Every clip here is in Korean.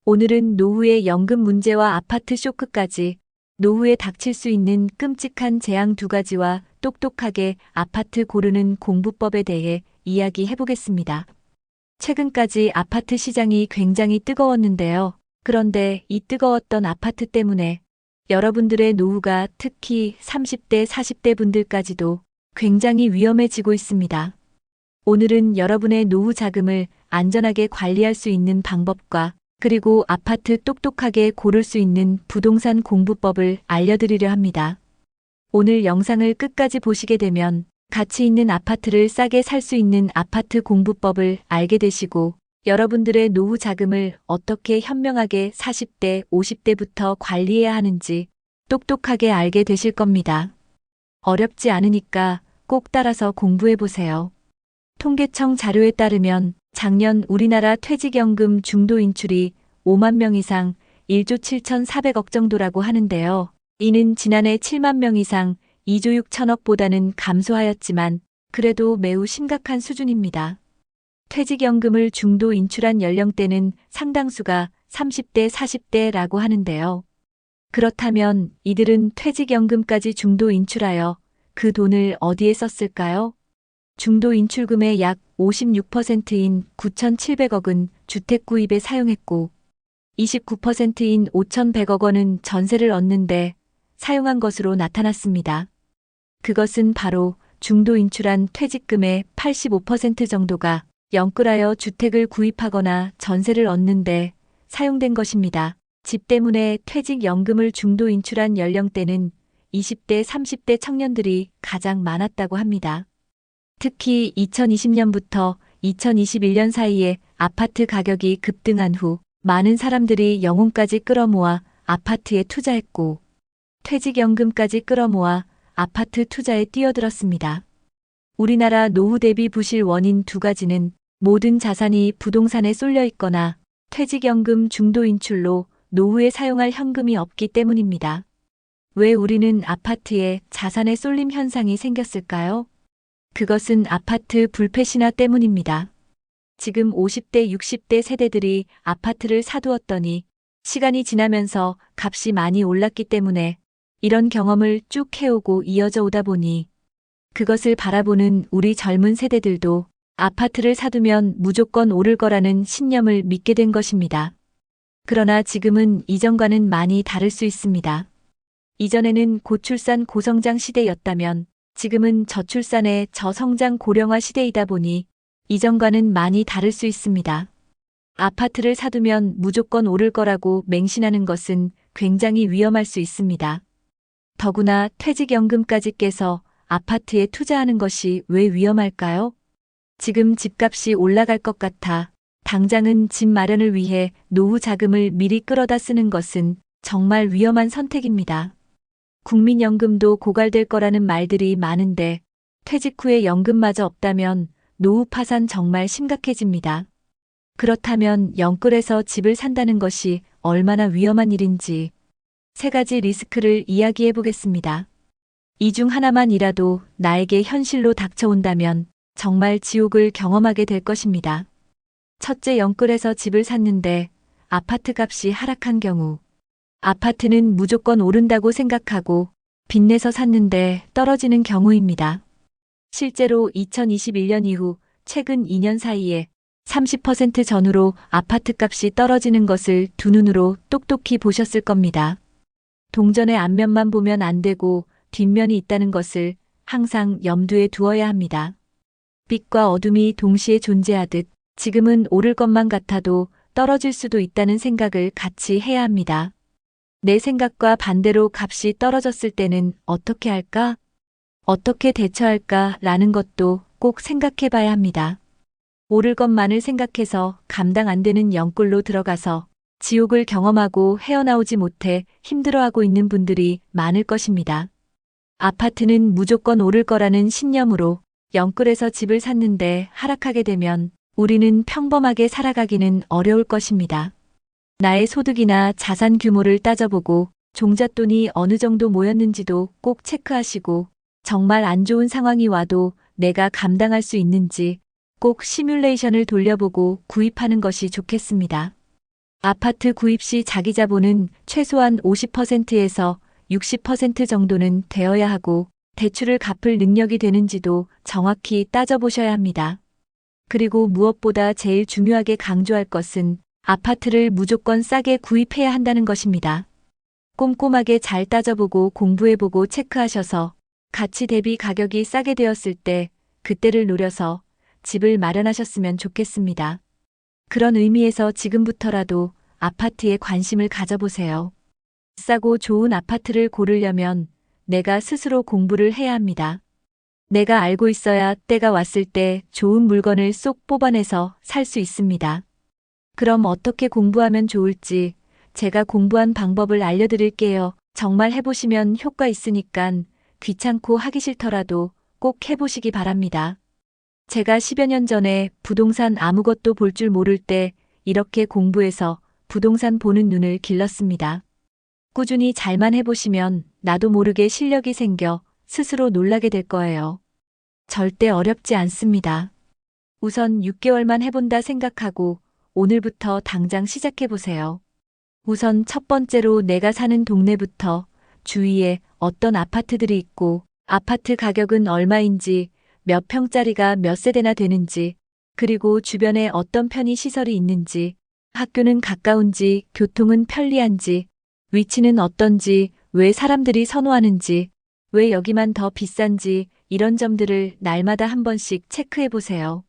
오늘은 노후의 연금 문제와 아파트 쇼크까지, 노후에 닥칠 수 있는 끔찍한 재앙 두 가지와 똑똑하게 아파트 고르는 공부법에 대해 이야기해 보겠습니다. 최근까지 아파트 시장이 굉장히 뜨거웠는데요. 그런데 이 뜨거웠던 아파트 때문에 여러분들의 노후가 특히 30대, 40대 분들까지도 굉장히 위험해지고 있습니다. 오늘은 여러분의 노후 자금을 안전하게 관리할 수 있는 방법과 그리고 아파트 똑똑하게 고를 수 있는 부동산 공부법을 알려드리려 합니다. 오늘 영상을 끝까지 보시게 되면 가치 있는 아파트를 싸게 살 수 있는 아파트 공부법을 알게 되시고 여러분들의 노후 자금을 어떻게 현명하게 40대, 50대부터 관리해야 하는지 똑똑하게 알게 되실 겁니다. 어렵지 않으니까 꼭 따라서 공부해 보세요. 통계청 자료에 따르면 작년 우리나라 퇴직연금 중도 인출이 5만 명 이상 1조 7,400억 정도라고 하는데요. 이는 지난해 7만 명 이상 2조 6천억보다는 감소하였지만 그래도 매우 심각한 수준입니다. 퇴직연금을 중도 인출한 연령대는 상당수가 30대, 40대라고 하는데요. 그렇다면 이들은 퇴직연금까지 중도 인출하여 그 돈을 어디에 썼을까요? 중도 인출금의 약 56%인 9,700억은 주택 구입에 사용했고 29%인 5,100억 원은 전세를 얻는데 사용한 것으로 나타났습니다. 그것은 바로 중도 인출한 퇴직금의 85% 정도가 영끌하여 주택을 구입하거나 전세를 얻는데 사용된 것입니다. 집 때문에 퇴직연금을 중도 인출한 연령대는 20대, 30대 청년들이 가장 많았다고 합니다. 특히 2020년부터 2021년 사이에 아파트 가격이 급등한 후 많은 사람들이 영혼까지 끌어모아 아파트에 투자했고 퇴직연금까지 끌어모아 아파트 투자에 뛰어들었습니다. 우리나라 노후 대비 부실 원인 두 가지는 모든 자산이 부동산에 쏠려 있거나 퇴직연금 중도 인출로 노후에 사용할 현금이 없기 때문입니다. 왜 우리는 아파트에 자산의 쏠림 현상이 생겼을까요? 그것은 아파트 불패 신화 때문입니다. 지금 50대, 60대 세대들이 아파트를 사두었더니 시간이 지나면서 값이 많이 올랐기 때문에 이런 경험을 쭉 해오고 이어져 오다 보니 그것을 바라보는 우리 젊은 세대들도 아파트를 사두면 무조건 오를 거라는 신념을 믿게 된 것입니다. 그러나 지금은 이전과는 많이 다를 수 있습니다. 이전에는 고출산 고성장 시대였다면 지금은 저출산의 저성장 고령화 시대이다 보니 이전과는 많이 다를 수 있습니다. 아파트를 사두면 무조건 오를 거라고 맹신하는 것은 굉장히 위험할 수 있습니다. 더구나 퇴직연금까지 깨서 아파트에 투자하는 것이 왜 위험할까요? 지금 집값이 올라갈 것 같아 당장은 집 마련을 위해 노후 자금을 미리 끌어다 쓰는 것은 정말 위험한 선택입니다. 국민연금도 고갈될 거라는 말들이 많은데 퇴직 후에 연금마저 없다면 노후 파산 정말 심각해집니다. 그렇다면 영끌에서 집을 산다는 것이 얼마나 위험한 일인지 세 가지 리스크를 이야기해 보겠습니다. 이 중 하나만이라도 나에게 현실로 닥쳐온다면 정말 지옥을 경험하게 될 것입니다. 첫째, 영끌에서 집을 샀는데 아파트 값이 하락한 경우. 아파트는 무조건 오른다고 생각하고 빚내서 샀는데 떨어지는 경우입니다. 실제로 2021년 이후 최근 2년 사이에 30% 전후로 아파트 값이 떨어지는 것을 두 눈으로 똑똑히 보셨을 겁니다. 동전의 앞면만 보면 안 되고 뒷면이 있다는 것을 항상 염두에 두어야 합니다. 빛과 어둠이 동시에 존재하듯 지금은 오를 것만 같아도 떨어질 수도 있다는 생각을 같이 해야 합니다. 내 생각과 반대로 값이 떨어졌을 때는 어떻게 할까? 어떻게 대처할까? 라는 것도 꼭 생각해 봐야 합니다. 오를 것만을 생각해서 감당 안 되는 영끌로 들어가서 지옥을 경험하고 헤어나오지 못해 힘들어하고 있는 분들이 많을 것입니다. 아파트는 무조건 오를 거라는 신념으로 영끌에서 집을 샀는데 하락하게 되면 우리는 평범하게 살아가기는 어려울 것입니다. 나의 소득이나 자산 규모를 따져보고 종잣돈이 어느 정도 모였는지도 꼭 체크하시고 정말 안 좋은 상황이 와도 내가 감당할 수 있는지 꼭 시뮬레이션을 돌려보고 구입하는 것이 좋겠습니다. 아파트 구입 시 자기 자본은 최소한 50%에서 60% 정도는 되어야 하고 대출을 갚을 능력이 되는지도 정확히 따져보셔야 합니다. 그리고 무엇보다 제일 중요하게 강조할 것은 아파트를 무조건 싸게 구입해야 한다는 것입니다. 꼼꼼하게 잘 따져보고 공부해보고 체크하셔서 가치 대비 가격이 싸게 되었을 때 그때를 노려서 집을 마련하셨으면 좋겠습니다. 그런 의미에서 지금부터라도 아파트에 관심을 가져보세요. 싸고 좋은 아파트를 고르려면 내가 스스로 공부를 해야 합니다. 내가 알고 있어야 때가 왔을 때 좋은 물건을 쏙 뽑아내서 살 수 있습니다. 그럼 어떻게 공부하면 좋을지 제가 공부한 방법을 알려드릴게요. 정말 해보시면 효과 있으니깐 귀찮고 하기 싫더라도 꼭 해보시기 바랍니다. 제가 10여 년 전에 부동산 아무것도 볼 줄 모를 때 이렇게 공부해서 부동산 보는 눈을 길렀습니다. 꾸준히 잘만 해보시면 나도 모르게 실력이 생겨 스스로 놀라게 될 거예요. 절대 어렵지 않습니다. 우선 6개월만 해본다 생각하고 오늘부터 당장 시작해보세요. 우선 첫 번째로 내가 사는 동네부터 주위에 어떤 아파트들이 있고 아파트 가격은 얼마인지 몇 평짜리가 몇 세대나 되는지 그리고 주변에 어떤 편의시설이 있는지 학교는 가까운지 교통은 편리한지 위치는 어떤지 왜 사람들이 선호하는지 왜 여기만 더 비싼지 이런 점들을 날마다 한 번씩 체크해 보세요.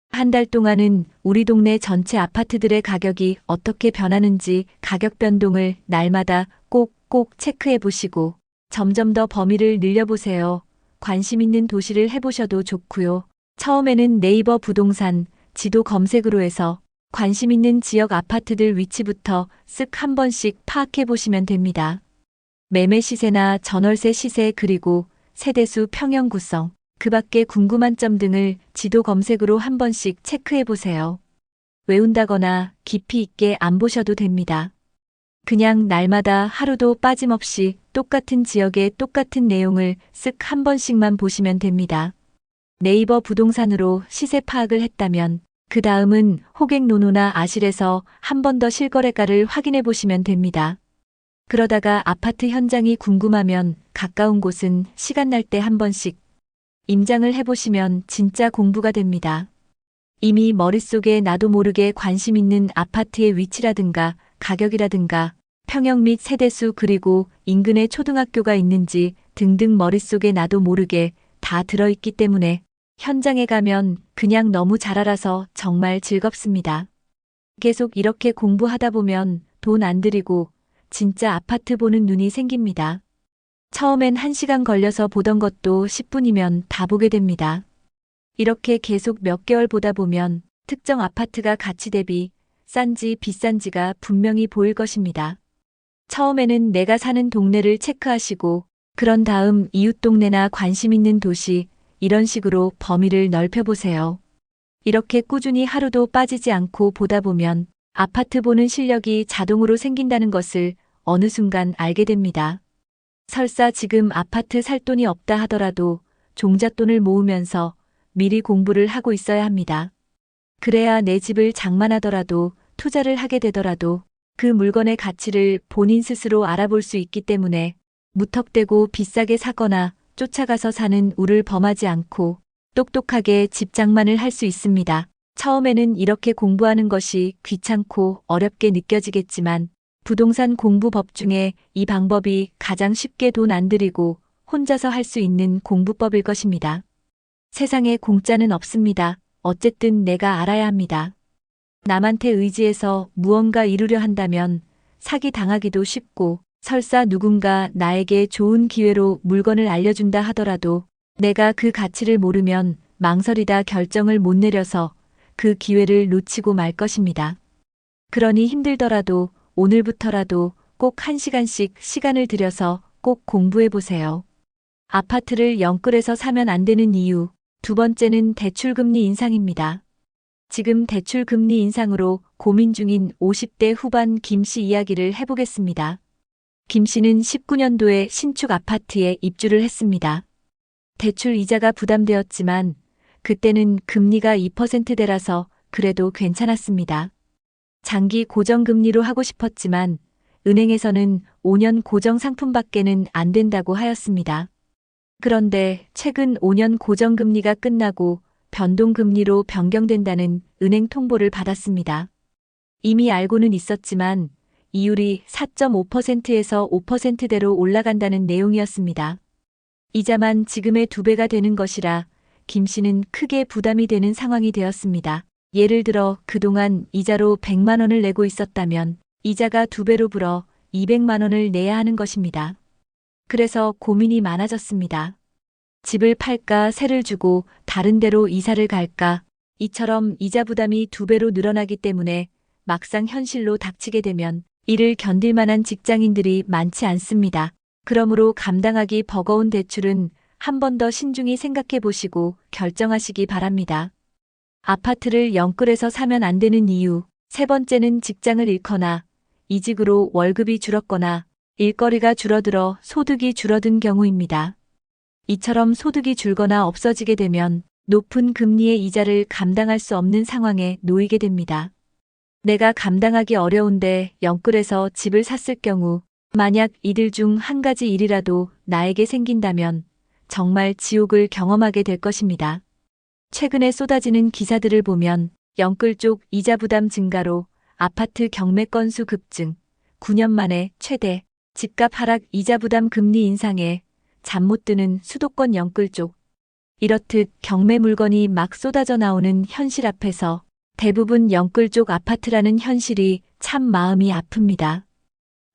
한 달 동안은 우리 동네 전체 아파트들의 가격이 어떻게 변하는지 가격 변동을 날마다 꼭꼭 체크해 보시고 점점 더 범위를 늘려보세요. 관심 있는 도시를 해보셔도 좋고요. 처음에는 네이버 부동산 지도 검색으로 해서 관심 있는 지역 아파트들 위치부터 쓱 한 번씩 파악해 보시면 됩니다. 매매 시세나 전월세 시세 그리고 세대수 평형 구성, 그 밖에 궁금한 점 등을 지도 검색으로 한 번씩 체크해 보세요. 외운다거나 깊이 있게 안 보셔도 됩니다. 그냥 날마다 하루도 빠짐없이 똑같은 지역의 똑같은 내용을 쓱 한 번씩만 보시면 됩니다. 네이버 부동산으로 시세 파악을 했다면 그 다음은 호갱노노나 아실에서 한 번 더 실거래가를 확인해 보시면 됩니다. 그러다가 아파트 현장이 궁금하면 가까운 곳은 시간 날 때 한 번씩 임장을 해보시면 진짜 공부가 됩니다. 이미 머릿속에 나도 모르게 관심 있는 아파트의 위치라든가 가격이라든가 평형 및 세대수 그리고 인근에 초등학교가 있는지 등등 머릿속에 나도 모르게 다 들어있기 때문에 현장에 가면 그냥 너무 잘 알아서 정말 즐겁습니다. 계속 이렇게 공부하다 보면 돈 안 들이고 진짜 아파트 보는 눈이 생깁니다. 처음엔 1시간 걸려서 보던 것도 10분이면 다 보게 됩니다. 이렇게 계속 몇 개월 보다 보면 특정 아파트가 가치 대비 싼지 비싼지가 분명히 보일 것입니다. 처음에는 내가 사는 동네를 체크하시고 그런 다음 이웃 동네나 관심 있는 도시 이런 식으로 범위를 넓혀보세요. 이렇게 꾸준히 하루도 빠지지 않고 보다 보면 아파트 보는 실력이 자동으로 생긴다는 것을 어느 순간 알게 됩니다. 설사 지금 아파트 살 돈이 없다 하더라도 종잣돈을 모으면서 미리 공부를 하고 있어야 합니다. 그래야 내 집을 장만하더라도 투자를 하게 되더라도 그 물건의 가치를 본인 스스로 알아볼 수 있기 때문에 무턱대고 비싸게 사거나 쫓아가서 사는 우를 범하지 않고 똑똑하게 집 장만을 할 수 있습니다. 처음에는 이렇게 공부하는 것이 귀찮고 어렵게 느껴지겠지만 부동산 공부법 중에 이 방법이 가장 쉽게 돈 안 들이고 혼자서 할 수 있는 공부법일 것입니다. 세상에 공짜는 없습니다. 어쨌든 내가 알아야 합니다. 남한테 의지해서 무언가 이루려 한다면 사기 당하기도 쉽고 설사 누군가 나에게 좋은 기회로 물건을 알려준다 하더라도 내가 그 가치를 모르면 망설이다 결정을 못 내려서 그 기회를 놓치고 말 것입니다. 그러니 힘들더라도 오늘부터라도 꼭 1시간씩 시간을 들여서 꼭 공부해 보세요. 아파트를 영끌에서 사면 안 되는 이유, 두 번째는 대출금리 인상입니다. 지금 대출금리 인상으로 고민 중인 50대 후반 김 씨 이야기를 해보겠습니다. 김 씨는 19년도에 신축 아파트에 입주를 했습니다. 대출 이자가 부담되었지만 그때는 금리가 2%대라서 그래도 괜찮았습니다. 장기 고정금리로 하고 싶었지만 은행에서는 5년 고정 상품밖에는 안 된다고 하였습니다. 그런데 최근 5년 고정금리가 끝나고 변동금리로 변경된다는 은행 통보를 받았습니다. 이미 알고는 있었지만 이율이 4.5%에서 5%대로 올라간다는 내용이었습니다. 이자만 지금의 2배가 되는 것이라 김 씨는 크게 부담이 되는 상황이 되었습니다. 예를 들어 그동안 이자로 100만 원을 내고 있었다면 이자가 2배로 불어 200만 원을 내야 하는 것입니다. 그래서 고민이 많아졌습니다. 집을 팔까 세를 주고 다른 데로 이사를 갈까? 이처럼 이자 부담이 2배로 늘어나기 때문에 막상 현실로 닥치게 되면 이를 견딜 만한 직장인들이 많지 않습니다. 그러므로 감당하기 버거운 대출은 한 번 더 신중히 생각해 보시고 결정하시기 바랍니다. 아파트를 영끌에서 사면 안 되는 이유. 세 번째는 직장을 잃거나 이직으로 월급이 줄었거나 일거리가 줄어들어 소득이 줄어든 경우입니다. 이처럼 소득이 줄거나 없어지게 되면 높은 금리의 이자를 감당할 수 없는 상황에 놓이게 됩니다. 내가 감당하기 어려운데 영끌에서 집을 샀을 경우 만약 이들 중 한 가지 일이라도 나에게 생긴다면 정말 지옥을 경험하게 될 것입니다. 최근에 쏟아지는 기사들을 보면 영끌 쪽 이자 부담 증가로 아파트 경매 건수 급증, 9년 만에 최대, 집값 하락 이자 부담 금리 인상에 잠 못 드는 수도권 영끌 쪽. 이렇듯 경매 물건이 막 쏟아져 나오는 현실 앞에서 대부분 영끌 쪽 아파트라는 현실이 참 마음이 아픕니다.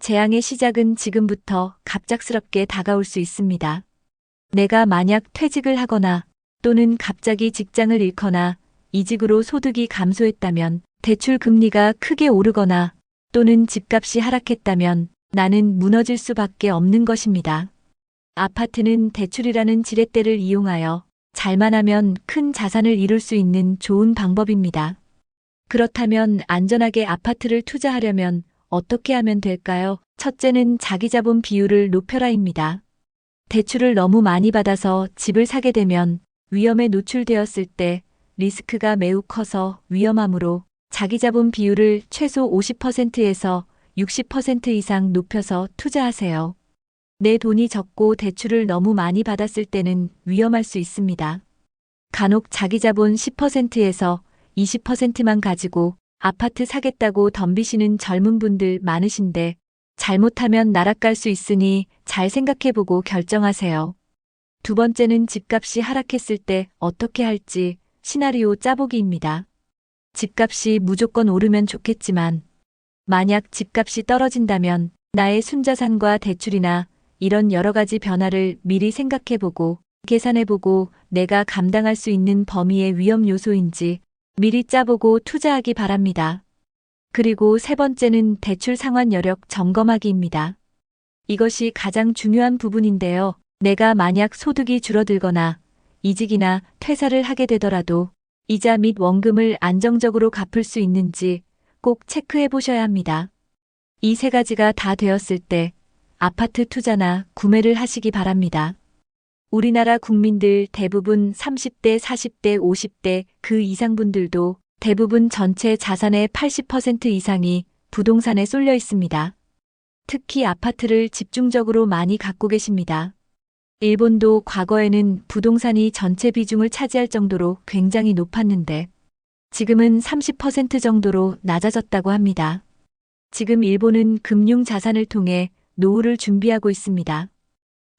재앙의 시작은 지금부터 갑작스럽게 다가올 수 있습니다. 내가 만약 퇴직을 하거나 또는 갑자기 직장을 잃거나 이직으로 소득이 감소했다면 대출 금리가 크게 오르거나 또는 집값이 하락했다면 나는 무너질 수밖에 없는 것입니다. 아파트는 대출이라는 지렛대를 이용하여 잘만 하면 큰 자산을 이룰 수 있는 좋은 방법입니다. 그렇다면 안전하게 아파트를 투자하려면 어떻게 하면 될까요? 첫째는 자기 자본 비율을 높여라입니다. 대출을 너무 많이 받아서 집을 사게 되면 위험에 노출되었을 때 리스크가 매우 커서 위험하므로 자기 자본 비율을 최소 50%에서 60% 이상 높여서 투자하세요. 내 돈이 적고 대출을 너무 많이 받았을 때는 위험할 수 있습니다. 간혹 자기 자본 10%에서 20%만 가지고 아파트 사겠다고 덤비시는 젊은 분들 많으신데 잘못하면 나락갈 수 있으니 잘 생각해보고 결정하세요. 두 번째는 집값이 하락했을 때 어떻게 할지 시나리오 짜보기입니다. 집값이 무조건 오르면 좋겠지만 만약 집값이 떨어진다면 나의 순자산과 대출이나 이런 여러 가지 변화를 미리 생각해보고 계산해보고 내가 감당할 수 있는 범위의 위험 요소인지 미리 짜보고 투자하기 바랍니다. 그리고 세 번째는 대출 상환 여력 점검하기입니다. 이것이 가장 중요한 부분인데요. 내가 만약 소득이 줄어들거나 이직이나 퇴사를 하게 되더라도 이자 및 원금을 안정적으로 갚을 수 있는지 꼭 체크해 보셔야 합니다. 이 세 가지가 다 되었을 때 아파트 투자나 구매를 하시기 바랍니다. 우리나라 국민들 대부분 30대, 40대, 50대 그 이상 분들도 대부분 전체 자산의 80% 이상이 부동산에 쏠려 있습니다. 특히 아파트를 집중적으로 많이 갖고 계십니다. 일본도 과거에는 부동산이 전체 비중을 차지할 정도로 굉장히 높았는데 지금은 30% 정도로 낮아졌다고 합니다. 지금 일본은 금융 자산을 통해 노후를 준비하고 있습니다.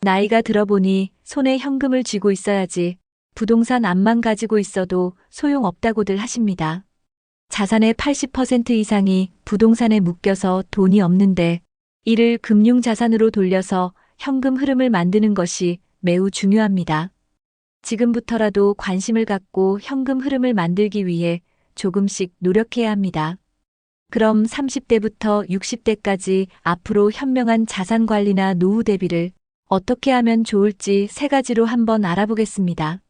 나이가 들어보니 손에 현금을 쥐고 있어야지 부동산 암만 가지고 있어도 소용없다고들 하십니다. 자산의 80% 이상이 부동산에 묶여서 돈이 없는데 이를 금융 자산으로 돌려서 현금 흐름을 만드는 것이 매우 중요합니다. 지금부터라도 관심을 갖고 현금 흐름을 만들기 위해 조금씩 노력해야 합니다. 그럼 30대부터 60대까지 앞으로 현명한 자산 관리나 노후 대비를 어떻게 하면 좋을지 세 가지로 한번 알아보겠습니다.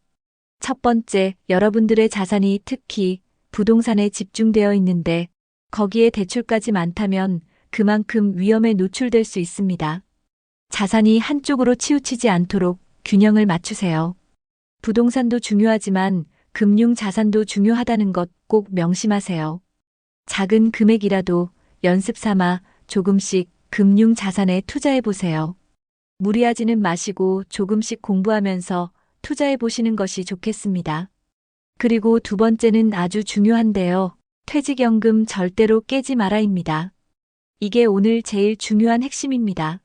첫 번째, 여러분들의 자산이 특히 부동산에 집중되어 있는데 거기에 대출까지 많다면 그만큼 위험에 노출될 수 있습니다. 자산이 한쪽으로 치우치지 않도록 균형을 맞추세요. 부동산도 중요하지만 금융 자산도 중요하다는 것 꼭 명심하세요. 작은 금액이라도 연습 삼아 조금씩 금융 자산에 투자해 보세요. 무리하지는 마시고 조금씩 공부하면서 투자해 보시는 것이 좋겠습니다. 그리고 두 번째는 아주 중요한데요. 퇴직연금 절대로 깨지 마라입니다. 이게 오늘 제일 중요한 핵심입니다.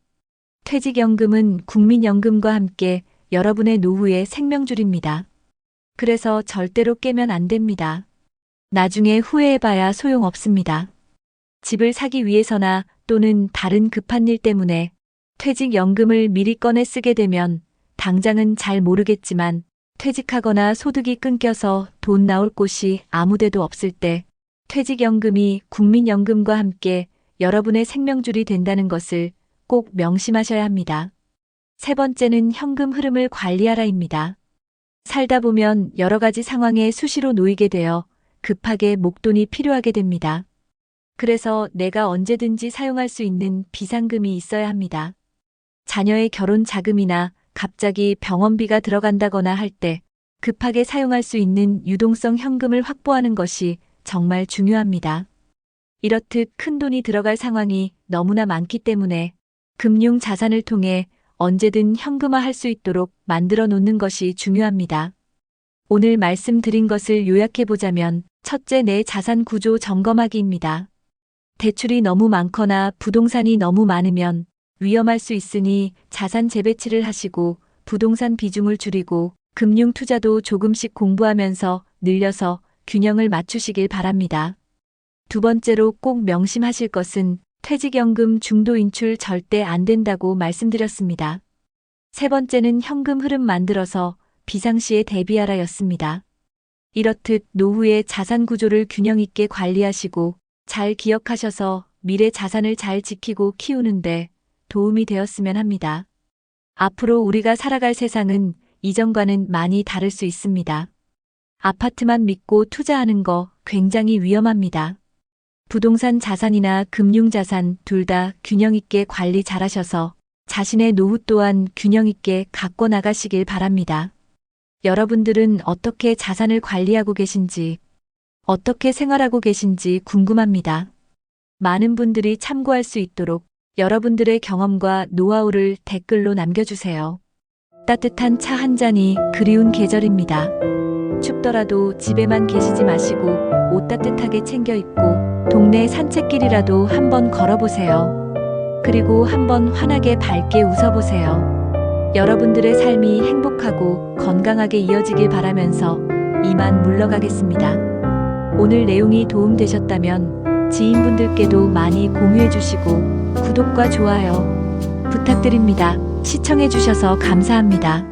퇴직연금은 국민연금과 함께 여러분의 노후의 생명줄입니다. 그래서 절대로 깨면 안 됩니다. 나중에 후회해봐야 소용없습니다. 집을 사기 위해서나 또는 다른 급한 일 때문에 퇴직연금을 미리 꺼내 쓰게 되면 당장은 잘 모르겠지만 퇴직하거나 소득이 끊겨서 돈 나올 곳이 아무데도 없을 때 퇴직연금이 국민연금과 함께 여러분의 생명줄이 된다는 것을 꼭 명심하셔야 합니다. 세 번째는 현금 흐름을 관리하라입니다. 살다 보면 여러 가지 상황에 수시로 놓이게 되어 급하게 목돈이 필요하게 됩니다. 그래서 내가 언제든지 사용할 수 있는 비상금이 있어야 합니다. 자녀의 결혼 자금이나 갑자기 병원비가 들어간다거나 할 때 급하게 사용할 수 있는 유동성 현금을 확보하는 것이 정말 중요합니다. 이렇듯 큰 돈이 들어갈 상황이 너무나 많기 때문에 금융 자산을 통해 언제든 현금화할 수 있도록 만들어 놓는 것이 중요합니다. 오늘 말씀드린 것을 요약해 보자면 첫째, 내 자산 구조 점검하기입니다. 대출이 너무 많거나 부동산이 너무 많으면 위험할 수 있으니 자산 재배치를 하시고 부동산 비중을 줄이고 금융 투자도 조금씩 공부하면서 늘려서 균형을 맞추시길 바랍니다. 두 번째로 꼭 명심하실 것은 퇴직연금 중도 인출 절대 안 된다고 말씀드렸습니다. 세 번째는 현금 흐름 만들어서 비상시에 대비하라였습니다. 이렇듯 노후의 자산 구조를 균형 있게 관리하시고 잘 기억하셔서 미래 자산을 잘 지키고 키우는데 도움이 되었으면 합니다. 앞으로 우리가 살아갈 세상은 이전과는 많이 다를 수 있습니다. 아파트만 믿고 투자하는 거 굉장히 위험합니다. 부동산 자산이나 금융 자산 둘 다 균형 있게 관리 잘하셔서 자신의 노후 또한 균형 있게 가꿔 나가시길 바랍니다. 여러분들은 어떻게 자산을 관리하고 계신지, 어떻게 생활하고 계신지 궁금합니다. 많은 분들이 참고할 수 있도록 여러분들의 경험과 노하우를 댓글로 남겨주세요. 따뜻한 차 한 잔이 그리운 계절입니다. 춥더라도 집에만 계시지 마시고 옷 따뜻하게 챙겨 입고 동네 산책길이라도 한번 걸어보세요. 그리고 한번 환하게 밝게 웃어보세요. 여러분들의 삶이 행복하고 건강하게 이어지길 바라면서 이만 물러가겠습니다. 오늘 내용이 도움되셨다면 지인분들께도 많이 공유해주시고 구독과 좋아요 부탁드립니다. 시청해주셔서 감사합니다.